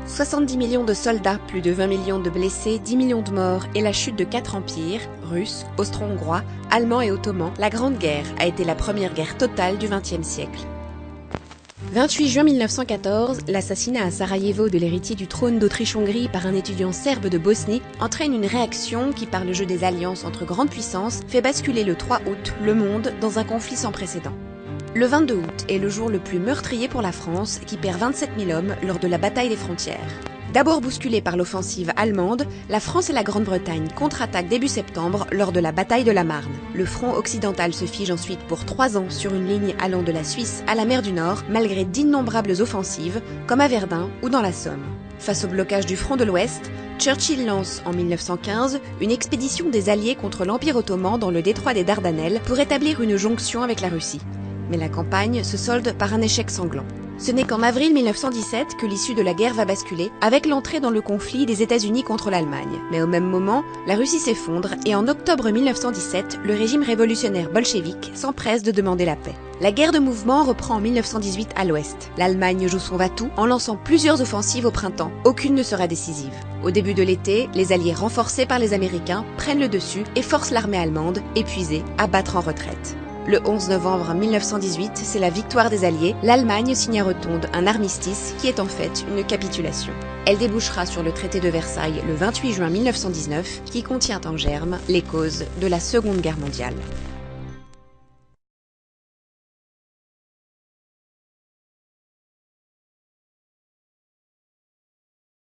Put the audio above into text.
70 millions de soldats, plus de 20 millions de blessés, 10 millions de morts et la chute de 4 empires, russes, austro-hongrois, allemands et ottomans, la Grande Guerre a été la première guerre totale du XXe siècle. 28 juin 1914, l'assassinat à Sarajevo de l'héritier du trône d'Autriche-Hongrie par un étudiant serbe de Bosnie entraîne une réaction qui, par le jeu des alliances entre grandes puissances, fait basculer le 3 août le monde dans un conflit sans précédent. Le 22 août est le jour le plus meurtrier pour la France, qui perd 27 000 hommes lors de la bataille des frontières. D'abord bousculée par l'offensive allemande, la France et la Grande-Bretagne contre-attaquent début septembre lors de la bataille de la Marne. Le front occidental se fige ensuite pour 3 ans sur une ligne allant de la Suisse à la mer du Nord, malgré d'innombrables offensives, comme à Verdun ou dans la Somme. Face au blocage du front de l'Ouest, Churchill lance en 1915 une expédition des Alliés contre l'Empire ottoman dans le détroit des Dardanelles pour établir une jonction avec la Russie. Mais la campagne se solde par un échec sanglant. Ce n'est qu'en avril 1917 que l'issue de la guerre va basculer, avec l'entrée dans le conflit des États-Unis contre l'Allemagne. Mais au même moment, la Russie s'effondre et en octobre 1917, le régime révolutionnaire bolchevique s'empresse de demander la paix. La guerre de mouvement reprend en 1918 à l'ouest. L'Allemagne joue son va-tout en lançant plusieurs offensives au printemps. Aucune ne sera décisive. Au début de l'été, les Alliés renforcés par les Américains prennent le dessus et forcent l'armée allemande, épuisée, à battre en retraite. Le 11 novembre 1918, c'est la victoire des Alliés. L'Allemagne signe à Rotonde un armistice qui est en fait une capitulation. Elle débouchera sur le traité de Versailles le 28 juin 1919, qui contient en germe les causes de la Seconde Guerre mondiale.